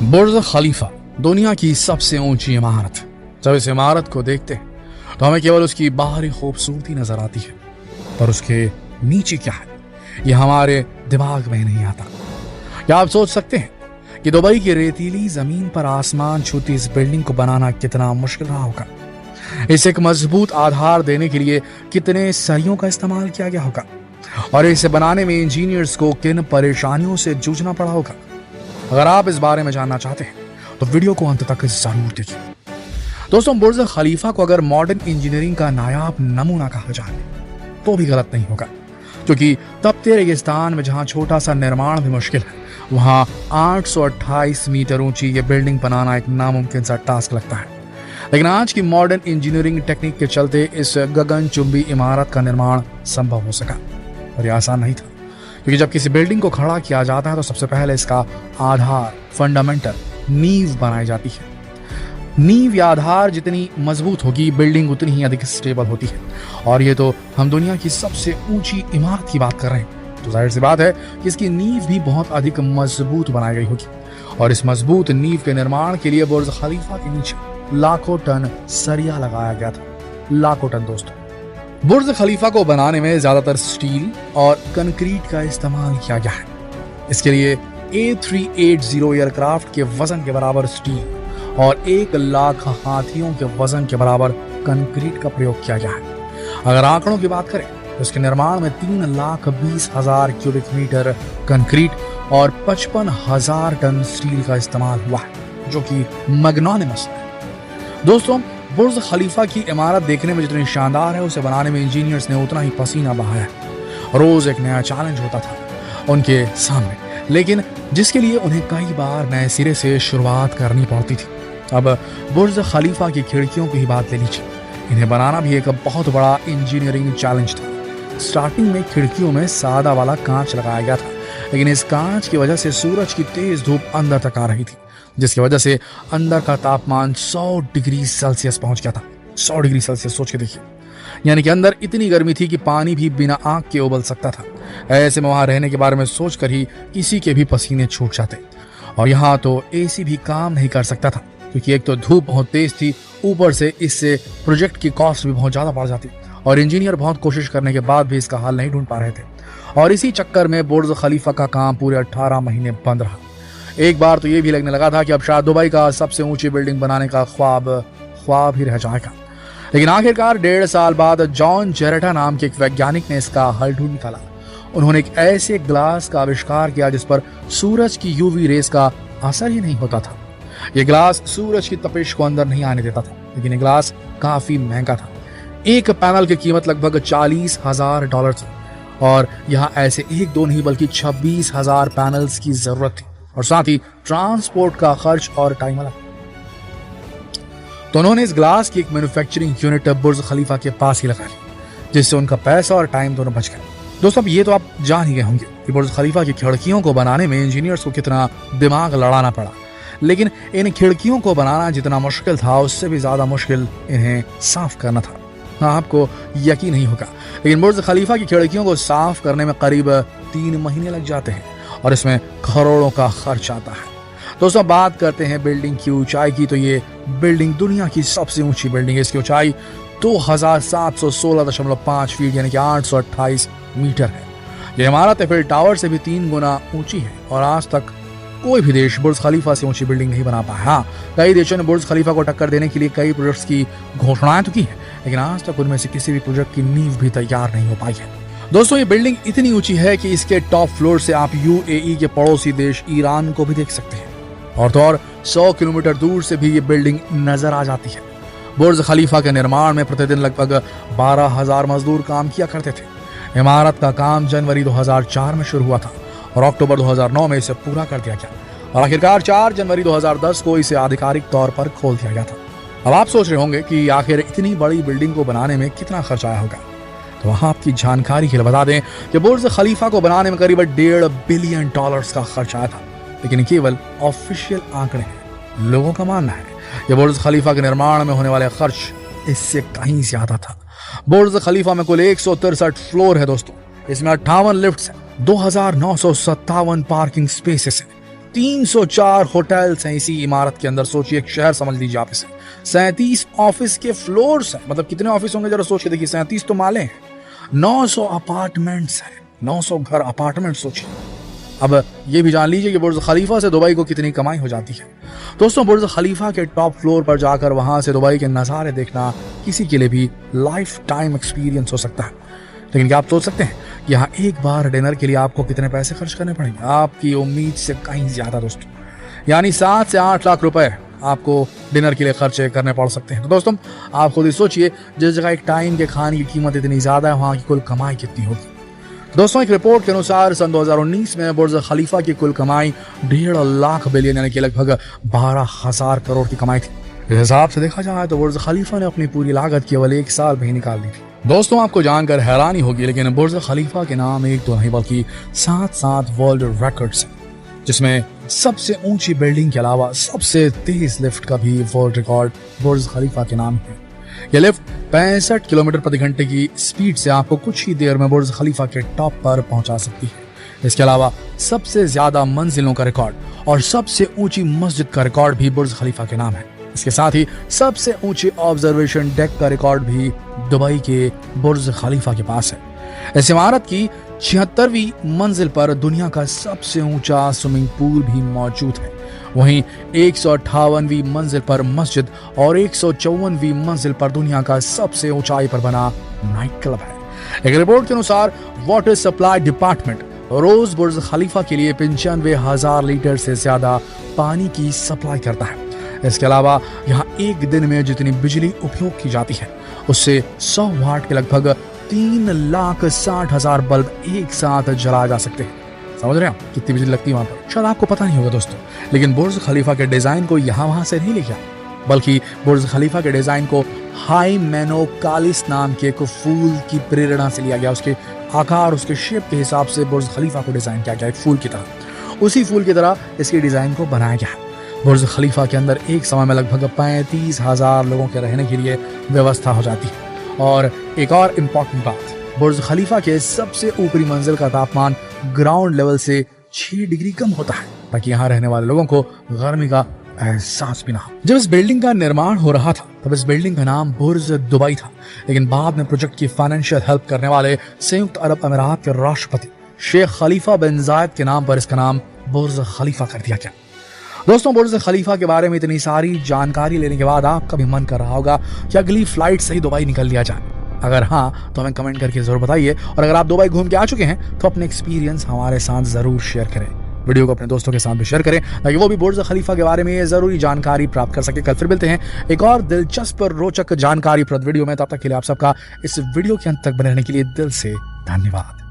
बुर्ज खलीफा दुनिया की सबसे ऊंची इमारत। जब इस इमारत को देखते हैं तो हमें केवल उसकी बाहरी खूबसूरती नजर आती है, पर उसके नीचे क्या है यह हमारे दिमाग में नहीं आता। क्या आप सोच सकते हैं कि दुबई की रेतीली जमीन पर आसमान छूती इस बिल्डिंग को बनाना कितना मुश्किल रहा होगा? इसे एक मजबूत आधार देने के लिए कितने सरियों का इस्तेमाल किया गया होगा और इसे बनाने में इंजीनियर्स को किन परेशानियों से जूझना पड़ा होगा? अगर आप इस बारे में जानना चाहते हैं तो वीडियो को अंत तक जरूर देखिए। दोस्तों, बुर्ज खलीफा को अगर मॉडर्न इंजीनियरिंग का नायाब नमूना कहा जाए तो भी गलत नहीं होगा, क्योंकि तपते रेगिस्तान में जहां छोटा सा निर्माण भी मुश्किल है, वहां 828 मीटर ऊंची ये बिल्डिंग बनाना एक नामुमकिन सा टास्क लगता है। लेकिन आज की मॉडर्न इंजीनियरिंग टेक्निक के चलते इस गगनचुंबी इमारत का निर्माण संभव हो सका। और यह आसान नहीं था, क्योंकि जब किसी बिल्डिंग को खड़ा किया जाता है तो सबसे पहले इसका आधार, फंडामेंटल, नींव बनाई जाती है। नींव या आधार जितनी मजबूत होगी, बिल्डिंग उतनी ही अधिक स्टेबल होती है। और ये तो हम दुनिया की सबसे ऊंची इमारत की बात कर रहे हैं, तो जाहिर सी बात है कि इसकी नींव भी बहुत अधिक मजबूत बनाई गई होगी। और इस मजबूत नींव के निर्माण के लिए बुर्ज खलीफा के नीचे लाखों टन सरिया लगाया गया था। लाखों टन दोस्तों। बुर्ज खलीफा को बनाने में ज्यादातर स्टील और कंक्रीट का इस्तेमाल किया गया है। इसके लिए A380 एयरक्राफ्ट के वजन के बराबर स्टील और 1 लाख हाथियों के वजन के बराबर कंक्रीट का प्रयोग किया गया है। अगर आंकड़ों की बात करें तो इसके निर्माण में 3,20,000 क्यूबिक मीटर कंक्रीट और 55,000 टन स्टील का इस्तेमाल हुआ है, जो कि मैग्नानिमस है। दोस्तों, बुर्ज खलीफा की इमारत देखने में जितनी शानदार है, उसे बनाने में इंजीनियर्स ने उतना ही पसीना बहाया। रोज एक नया चैलेंज होता था उनके सामने, लेकिन जिसके लिए उन्हें कई बार नए सिरे से शुरुआत करनी पड़ती थी। अब बुर्ज खलीफा की खिड़कियों की ही बात ले लीजिए। इन्हें बनाना भी एक बहुत बड़ा इंजीनियरिंग चैलेंज था। स्टार्टिंग में खिड़कियों में सादा वाला कांच लगाया गया था, लेकिन इस कांच की वजह से सूरज की तेज धूप अंदर तक आ रही थी, जिसकी वजह से अंदर का तापमान 100 डिग्री सेल्सियस पहुंच गया था। 100 डिग्री सेल्सियस सोच के देखिए, यानी कि अंदर इतनी गर्मी थी कि पानी भी बिना आग के उबल सकता था। ऐसे में वहां रहने के बारे में सोचकर ही किसी के भी पसीने छूट जाते। और यहाँ तो एसी भी काम नहीं कर सकता था, क्योंकि एक तो धूप बहुत तेज थी, ऊपर से इससे प्रोजेक्ट की कॉस्ट भी बहुत ज्यादा बढ़ जाती और इंजीनियर बहुत कोशिश करने के बाद भी इसका हल नहीं ढूंढ पा रहे थे। और इसी चक्कर में बुर्ज खलीफा का काम पूरे 18 महीने बंद रहा। एक बार तो ये भी लगने लगा था कि अब शायद दुबई का सबसे ऊंची बिल्डिंग बनाने का ख्वाब ही रह जाएगा। लेकिन आखिरकार 1.5 साल बाद जॉन जेरेटा नाम के एक वैज्ञानिक ने इसका हल ढूंढ निकाला। उन्होंने एक ऐसे ग्लास का आविष्कार किया जिस पर सूरज की यूवी रेस का असर ही नहीं होता था। यह ग्लास सूरज की तपिश को अंदर नहीं आने देता था, लेकिन यह ग्लास काफी महंगा था। एक पैनल की कीमत लगभग $40,000 थी और यहाँ ऐसे एक दो नहीं बल्कि 26,000 पैनल्स की जरूरत थी, और साथ ही ट्रांसपोर्ट का खर्च और टाइम अलग। तो उन्होंने इस ग्लास की एक मैन्युफैक्चरिंग यूनिट बुर्ज खलीफा के पास ही लगा ली, जिससे उनका पैसा और टाइम दोनों बच गए। दोस्तों, अब ये तो आप जान ही गए होंगे कि बुर्ज खलीफा की खिड़कियों को बनाने में इंजीनियर्स को कितना दिमाग लड़ाना पड़ा। लेकिन इन खिड़कियों को बनाना जितना मुश्किल था, उससे भी ज्यादा मुश्किल इन्हें साफ करना था। हाँ, आपको यकीन नहीं होगा, लेकिन बुर्ज खलीफा की खिड़कियों को साफ करने में करीब 3 महीने लग जाते हैं और इसमें करोड़ों का खर्च आता है। दोस्तों, बात करते हैं बिल्डिंग की ऊंचाई की, तो ये बिल्डिंग दुनिया की सबसे ऊंची बिल्डिंग है। इसकी ऊंचाई 2716.5 फीट यानी कि 828 मीटर है। यह इमारत एफिल टावर से भी 3 गुना ऊंची है और आज तक कोई भी देश बुर्ज खलीफा से ऊंची बिल्डिंग नहीं बना पाया। हाँ, कई देशों ने बुर्ज खलीफा को टक्कर देने के लिए कई प्रोजेक्ट्स की घोषणाएं तो की है, लेकिन आज तक उनमें से किसी भी प्रोजेक्ट की नींव भी तैयार नहीं हो पाई है। दोस्तों, ये बिल्डिंग इतनी ऊंची है कि इसके टॉप फ्लोर से आप UAE के पड़ोसी देश ईरान को भी देख सकते हैं, और तो और 100 किलोमीटर दूर से भी ये बिल्डिंग नजर आ जाती है। बुर्ज खलीफा के निर्माण में प्रतिदिन लगभग 12,000 मजदूर काम किया करते थे। इमारत का काम जनवरी 2004 में शुरू हुआ था और अक्टूबर 2009 में इसे पूरा कर दिया गया, और आखिरकार 4 जनवरी 2010 को इसे आधिकारिक तौर पर खोल दिया गया था। अब आप सोच रहे होंगे कि आखिर इतनी बड़ी बिल्डिंग को बनाने में कितना खर्च आया होगा। तो वहां आपकी जानकारी के लिए बता दें कि बुर्ज खलीफा को बनाने में करीब $1.5 बिलियन का खर्च आया था, लेकिन केवल ऑफिशियल आंकड़े हैं। लोगों का मानना है कि बुर्ज खलीफा के निर्माण में होने वाले खर्च इससे कहीं ज्यादा था। बुर्ज खलीफा में कुल 163 फ्लोर है दोस्तों। इसमें 58 लिफ्ट्स हैं, 2,957 पार्किंग स्पेसेस हैं, 304 होटल्स हैं इसी इमारत के अंदर। सोचिए, एक शहर समझ लीजिए आप इसे। 37 ऑफिस के फ्लोर्स हैं, मतलब कितने ऑफिस होंगे जरा सोचिए। देखिए 37 तो माले हैं। 900 अपार्टमेंट्स हैं, 900 घर अपार्टमेंट। सोचिए, अब ये भी जान लीजिए कि बुर्ज खलीफा से दुबई को कितनी कमाई हो जाती है। दोस्तों, बुर्ज खलीफा के टॉप फ्लोर पर जाकर वहां से दुबई के नज़ारे देखना किसी के लिए भी लाइफ टाइम एक्सपीरियंस हो सकता है। लेकिन क्या आप सोच सकते हैं कि यहाँ एक बार डिनर के लिए आपको कितने पैसे खर्च करने पड़ेंगे? आपकी उम्मीद से कहीं ज्यादा दोस्तों, यानी 7 से 8 लाख रुपए आपको डिनर के लिए खर्चे करने पड़ सकते हैं। तो दोस्तों, आप खुद ही सोचिए, जिस जगह एक टाइम के खाने की कीमत इतनी ज्यादा है, वहां की कुल कमाई कितनी होगी। दोस्तों, एक रिपोर्ट के अनुसार सन 2019 में बुर्ज खलीफा की कुल कमाई 1.5 लाख बिलियन यानी कि लगभग 12,000 करोड़ की कमाई थी। इस हिसाब से देखा जाए तो बुर्ज खलीफा ने अपनी पूरी लागत केवल 1 साल में ही निकाल दी थी। दोस्तों, आपको जानकर हैरानी होगी, लेकिन बुर्ज खलीफा के नाम एक तो नहीं बल्कि 7 वर्ल्ड रिकॉर्ड्स हैं, जिसमें सबसे ऊंची बिल्डिंग के अलावा सबसे तेज लिफ्ट का भी वर्ल्ड रिकॉर्ड बुर्ज खलीफा के नाम है। यह लिफ्ट 65 किलोमीटर प्रति घंटे की स्पीड से आपको कुछ ही देर में बुर्ज खलीफा के टॉप पर पहुंचा सकती है। इसके अलावा सबसे ज्यादा मंजिलों का रिकॉर्ड और सबसे ऊंची मस्जिद का रिकॉर्ड भी बुर्ज खलीफा के नाम है। इसके साथ ही सबसे ऊंची ऑब्जर्वेशन डेक का रिकॉर्ड भी दुबई के बुर्ज खलीफा के पास है। इस इमारत की 76वीं मंजिल पर दुनिया का सबसे ऊंचा स्विमिंग पूल भी मौजूद है। वहीं 158वीं मंजिल पर मस्जिद और 154वीं मंजिल पर दुनिया का सबसे ऊंचाई पर बना नाइट क्लब है। एक रिपोर्ट के अनुसार वाटर सप्लाई डिपार्टमेंट रोज बुर्ज खलीफा के लिए 95,000 लीटर से ज्यादा पानी की सप्लाई करता है। इसके अलावा यहाँ एक दिन में जितनी बिजली उपयोग की जाती है, उससे 100 वाट के लगभग 3,60,000 बल्ब एक साथ जलाए जा सकते हैं। समझ रहे हैं कितनी बिजली लगती है वहां पर? शायद आपको पता नहीं होगा दोस्तों, लेकिन बुर्ज खलीफा के डिजाइन को यहाँ वहां से नहीं लिखा, बल्कि बुर्ज खलीफा के डिजाइन को हाइमेनोकालिस नाम के एक फूल की प्रेरणा से लिया गया। उसके आकार, उसके शेप के हिसाब से बुर्ज खलीफा को डिजाइन किया गया, एक फूल की तरह। उसी फूल की तरह इसके डिजाइन को बनाया गया है। बुर्ज खलीफा के अंदर एक समय में लगभग 35,000 लोगों के रहने के लिए व्यवस्था हो जाती है। और एक और इम्पोर्टेंट बात, बुर्ज खलीफा के सबसे ऊपरी मंजिल का तापमान ग्राउंड लेवल से 6 डिग्री कम होता है, ताकि यहाँ रहने वाले लोगों को गर्मी का एहसास भी ना हो। जब इस बिल्डिंग का निर्माण हो रहा था तब इस बिल्डिंग का नाम बुर्ज दुबई था, लेकिन बाद में प्रोजेक्ट की फाइनेंशियल हेल्प करने वाले संयुक्त अरब अमीरात के राष्ट्रपति शेख खलीफा बिन जायद के नाम पर इसका नाम बुर्ज खलीफा कर दिया गया। दोस्तों, बुर्ज खलीफा के बारे में इतनी सारी जानकारी लेने के बाद आपका भी मन कर रहा होगा कि अगली फ्लाइट से ही दुबई निकल लिया जाए। अगर हाँ तो हमें कमेंट करके जरूर बताइए, और अगर आप दुबई घूम के आ चुके हैं तो अपने एक्सपीरियंस हमारे साथ जरूर शेयर करें। वीडियो को अपने दोस्तों के साथ भी शेयर करें ताकि वो भी बुर्ज खलीफा के बारे में जरूरी जानकारी प्राप्त कर सके। कल फिर मिलते हैं एक और दिलचस्प रोचक जानकारी प्रद वीडियो में। तब तक के लिए आप सबका इस वीडियो के अंत तक बने रहने के लिए दिल से धन्यवाद।